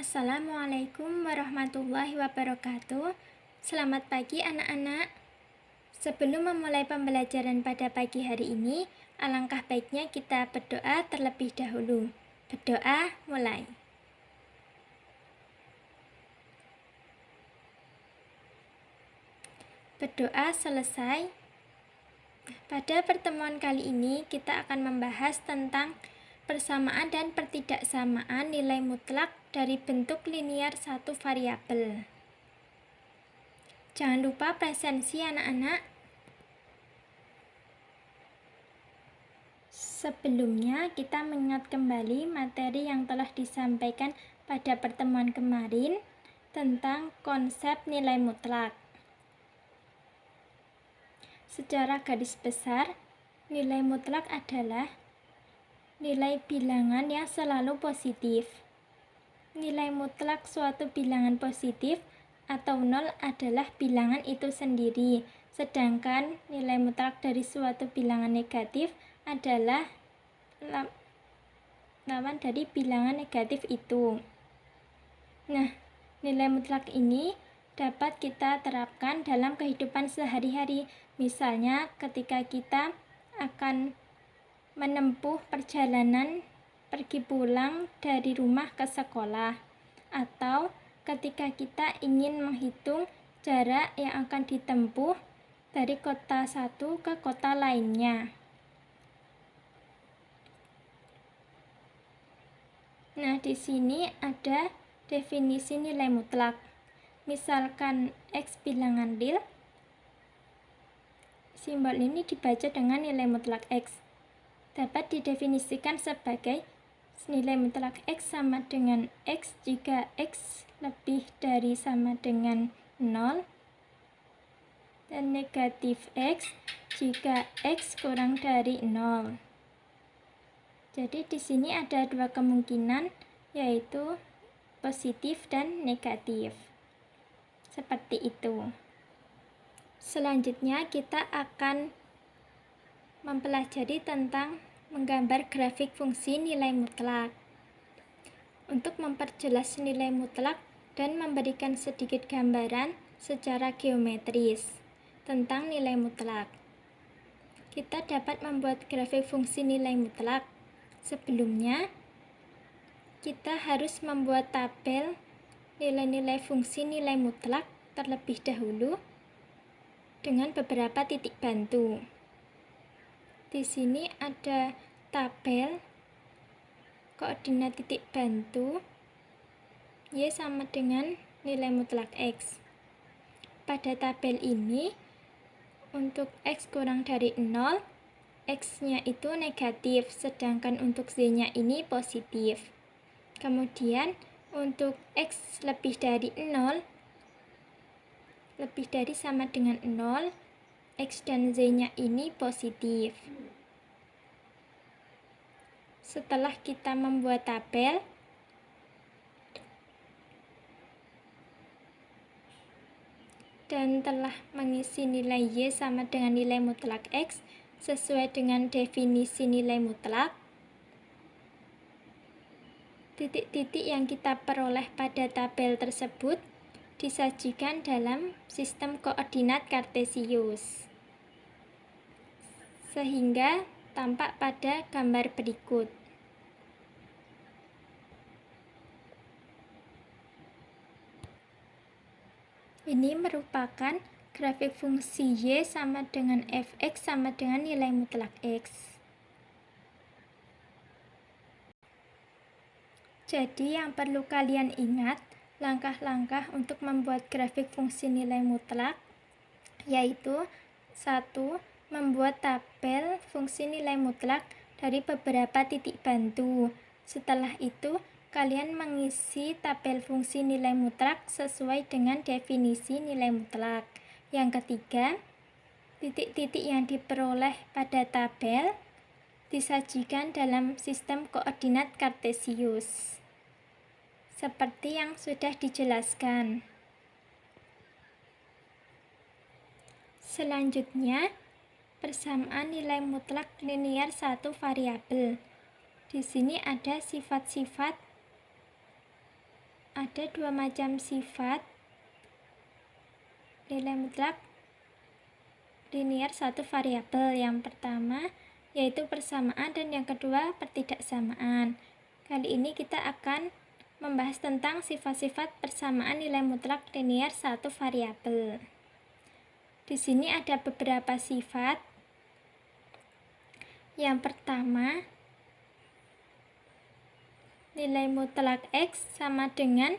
Assalamualaikum warahmatullahi wabarakatuh. Selamat pagi anak-anak. Sebelum memulai pembelajaran pada pagi hari ini, alangkah baiknya kita berdoa terlebih dahulu. Berdoa mulai. Berdoa selesai. Pada pertemuan kali ini kita akan membahas tentang persamaan dan pertidaksamaan nilai mutlak dari bentuk linier satu variabel. Jangan lupa presensi anak-anak. Sebelumnya kita mengingat kembali materi yang telah disampaikan pada pertemuan kemarin tentang konsep nilai mutlak. Secara garis besar, nilai mutlak adalah nilai bilangan yang selalu positif. Nilai mutlak suatu bilangan positif atau nol adalah bilangan itu sendiri, sedangkan nilai mutlak dari suatu bilangan negatif adalah lawan dari bilangan negatif itu. Nah, nilai mutlak ini dapat kita terapkan dalam kehidupan sehari-hari. Misalnya ketika kita akan menempuh perjalanan pergi pulang dari rumah ke sekolah, atau ketika kita ingin menghitung jarak yang akan ditempuh dari kota satu ke kota lainnya. Nah, di sini ada definisi nilai mutlak. Misalkan X bilangan real, simbol ini dibaca dengan nilai mutlak X. Dapat didefinisikan sebagai nilai mutlak X sama dengan X jika X lebih dari sama dengan 0, dan negatif X jika X kurang dari 0. Jadi di sini ada dua kemungkinan, yaitu positif dan negatif. Seperti itu. Selanjutnya kita akan mempelajari tentang menggambar grafik fungsi nilai mutlak. Untuk memperjelas nilai mutlak dan memberikan sedikit gambaran secara geometris tentang nilai mutlak, kita dapat membuat grafik fungsi nilai mutlak. Sebelumnya, kita harus membuat tabel nilai-nilai fungsi nilai mutlak terlebih dahulu dengan beberapa titik bantu. Di sini ada tabel koordinat titik bantu Y sama dengan nilai mutlak X. Pada tabel ini, untuk X kurang dari 0, X-nya itu negatif, sedangkan untuk Z-nya ini positif. Kemudian untuk X lebih dari 0, lebih dari sama dengan 0, X dan Z-nya ini positif. Setelah kita membuat tabel, dan telah mengisi nilai Y sama dengan nilai mutlak X sesuai dengan definisi nilai mutlak, titik-titik yang kita peroleh pada tabel tersebut disajikan dalam sistem koordinat kartesius, sehingga tampak pada gambar berikut. Ini merupakan grafik fungsi Y sama dengan Fx sama dengan nilai mutlak X. Jadi yang perlu kalian ingat, langkah-langkah untuk membuat grafik fungsi nilai mutlak, yaitu 1. Membuat tabel fungsi nilai mutlak dari beberapa titik bantu. Setelah itu, kalian mengisi tabel fungsi nilai mutlak sesuai dengan definisi nilai mutlak. Yang ketiga, titik-titik yang diperoleh pada tabel disajikan dalam sistem koordinat kartesius, seperti yang sudah dijelaskan. Selanjutnya, persamaan nilai mutlak linier satu variabel. Di sini ada sifat-sifat ada dua macam sifat nilai mutlak linier satu variabel. Yang pertama yaitu persamaan dan yang kedua pertidaksamaan. Kali ini kita akan membahas tentang sifat-sifat persamaan nilai mutlak linier satu variabel. Di sini ada beberapa sifat. Yang pertama, nilai mutlak X sama dengan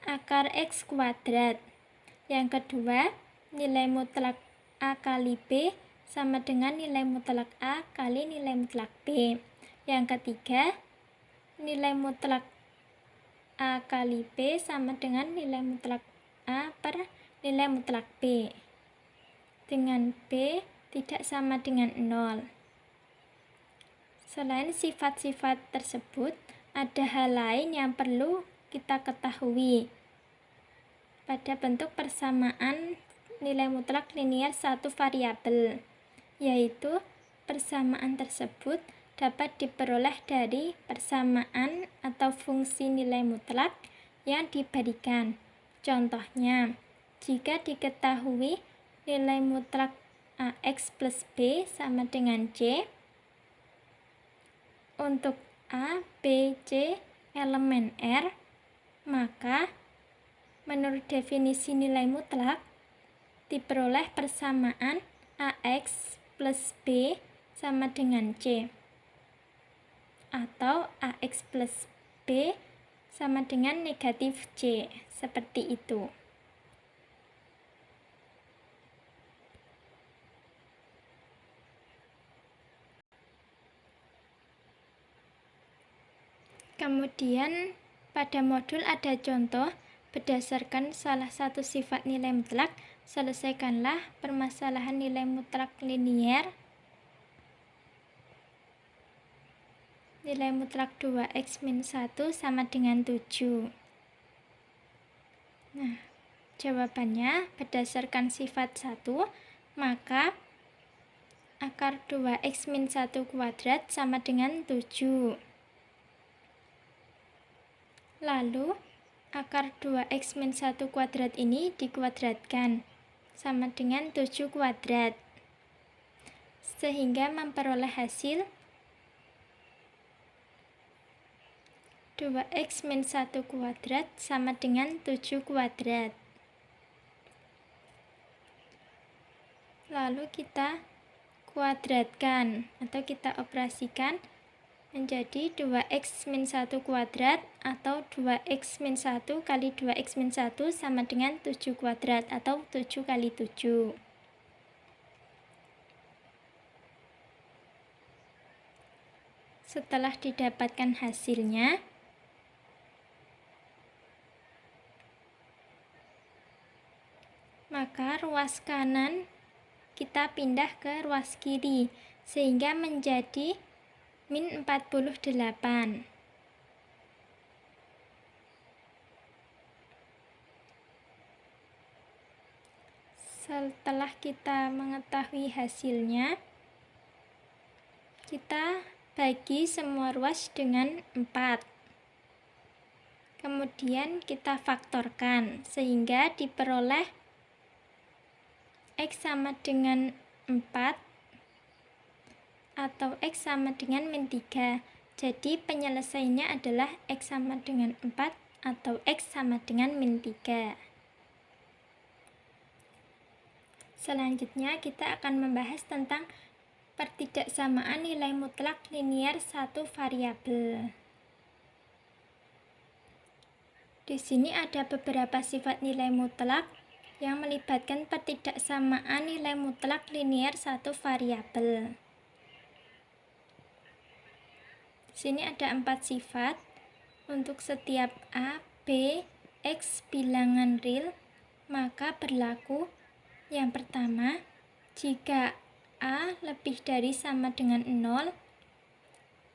akar X kuadrat. Yang kedua, nilai mutlak A kali B sama dengan nilai mutlak A kali nilai mutlak B. Yang ketiga, nilai mutlak A kali B sama dengan nilai mutlak A per nilai mutlak B. Dengan B tidak sama dengan 0. Selain sifat-sifat tersebut, ada hal lain yang perlu kita ketahui pada bentuk persamaan nilai mutlak linier satu variabel, yaitu persamaan tersebut dapat diperoleh dari persamaan atau fungsi nilai mutlak yang diberikan. Contohnya, jika diketahui nilai mutlak AX plus B sama dengan C, untuk A, B, C elemen R, maka menurut definisi nilai mutlak diperoleh persamaan AX plus B sama dengan C, atau AX plus B sama dengan negatif C, seperti itu. Kemudian pada modul ada contoh berdasarkan salah satu sifat nilai mutlak. Selesaikanlah permasalahan nilai mutlak linier. Nilai mutlak 2x min 1 sama dengan 7. Nah, jawabannya berdasarkan sifat 1, maka akar 2x min 1 kuadrat sama dengan 7. Lalu, akar 2x min 1 kuadrat ini dikuadratkan, sama dengan 7 kuadrat. Sehingga memperoleh hasil 2x min 1 kuadrat sama dengan 7 kuadrat. Lalu kita kuadratkan atau kita operasikan menjadi 2x min 1 kuadrat atau 2x min 1 kali 2x min 1 sama dengan 7 kuadrat atau 7 kali 7. Setelah didapatkan hasilnya, maka ruas kanan kita pindah ke ruas kiri sehingga menjadi min 48. Setelah kita mengetahui hasilnya, kita bagi semua ruas dengan 4. Kemudian kita faktorkan sehingga diperoleh X sama dengan 4 atau X sama dengan min 3. Jadi penyelesaiannya adalah X sama dengan 4 atau X sama dengan min 3. Selanjutnya kita akan membahas tentang pertidaksamaan nilai mutlak linier satu variabel. Di sini ada beberapa sifat nilai mutlak yang melibatkan pertidaksamaan nilai mutlak linier satu variabel. Di sini ada 4 sifat. Untuk setiap A, B, X bilangan real, maka berlaku yang pertama, jika A lebih dari sama dengan 0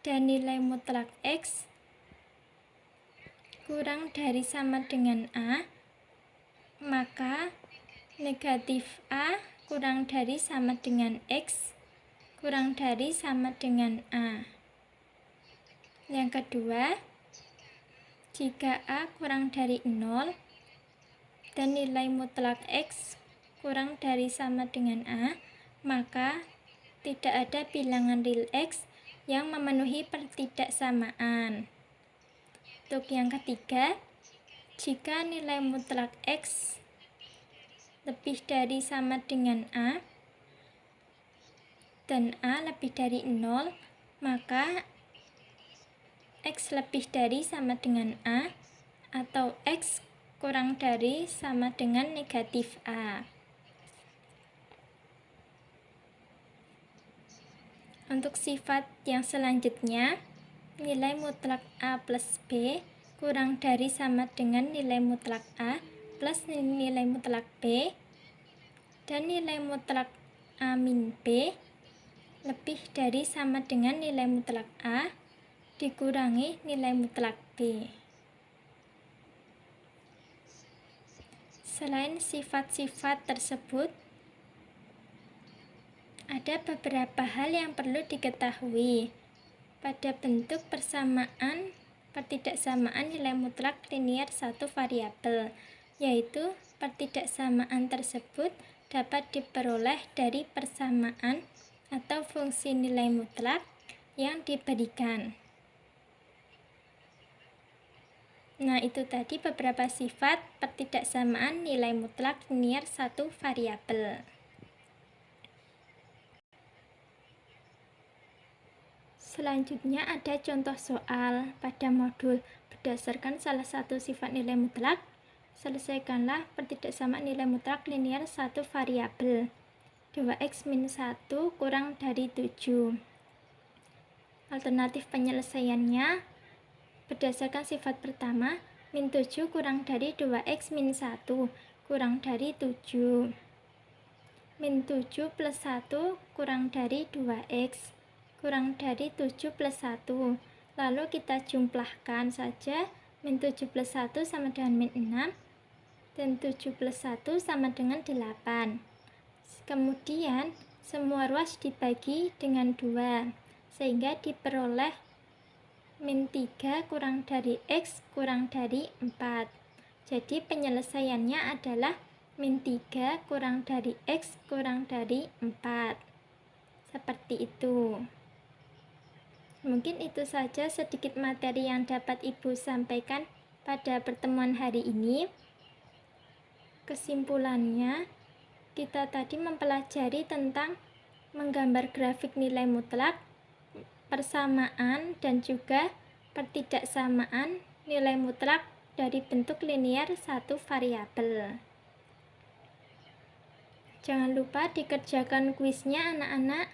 dan nilai mutlak X kurang dari sama dengan A, maka negatif A kurang dari sama dengan X kurang dari sama dengan A. Yang kedua, Jika A kurang dari 0 dan nilai mutlak X kurang dari sama dengan A, maka tidak ada bilangan real X yang memenuhi pertidaksamaan. Untuk yang ketiga, jika nilai mutlak X lebih dari sama dengan A dan A lebih dari 0, maka X lebih dari sama dengan A atau X kurang dari sama dengan negatif A. Untuk sifat yang selanjutnya, nilai mutlak A plus B kurang dari sama dengan nilai mutlak A plus nilai mutlak B, dan nilai mutlak A min B lebih dari sama dengan nilai mutlak A dikurangi nilai mutlak B. Selain sifat-sifat tersebut, ada beberapa hal yang perlu diketahui pada bentuk pertidaksamaan nilai mutlak linier satu variabel, yaitu pertidaksamaan tersebut dapat diperoleh dari persamaan atau fungsi nilai mutlak yang diberikan. Nah, itu tadi beberapa sifat pertidaksamaan nilai mutlak linier satu variabel. Selanjutnya ada contoh soal pada modul berdasarkan salah satu sifat nilai mutlak. Selesaikanlah pertidaksamaan nilai mutlak linier satu variabel. 2x min 1 kurang dari 7. Alternatif penyelesaiannya berdasarkan sifat pertama, min 7 kurang dari 2x min 1 kurang dari 7. Min 7 plus 1 kurang dari 2x kurang dari 7 plus 1. Lalu kita jumlahkan saja, min 7 plus 1 sama dengan min 6 dan 7 plus 1 sama dengan 8. Kemudian semua ruas dibagi dengan 2 sehingga diperoleh min 3 kurang dari X kurang dari 4. Jadi penyelesaiannya adalah min 3 kurang dari X kurang dari 4. Seperti itu. Mungkin itu saja sedikit materi yang dapat Ibu sampaikan pada pertemuan hari ini. Kesimpulannya, kita tadi mempelajari tentang menggambar grafik nilai mutlak, persamaan, dan juga pertidaksamaan nilai mutlak dari bentuk linier satu variabel. Jangan lupa dikerjakan kuisnya anak-anak,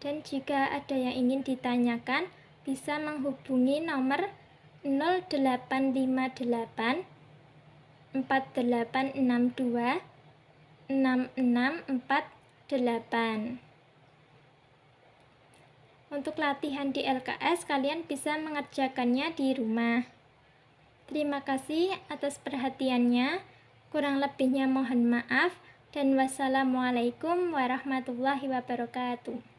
dan jika ada yang ingin ditanyakan bisa menghubungi nomor 0858 4862 6648. Untuk latihan di LKS, kalian bisa mengerjakannya di rumah. Terima kasih atas perhatiannya. Kurang lebihnya mohon maaf, dan wassalamualaikum warahmatullahi wabarakatuh.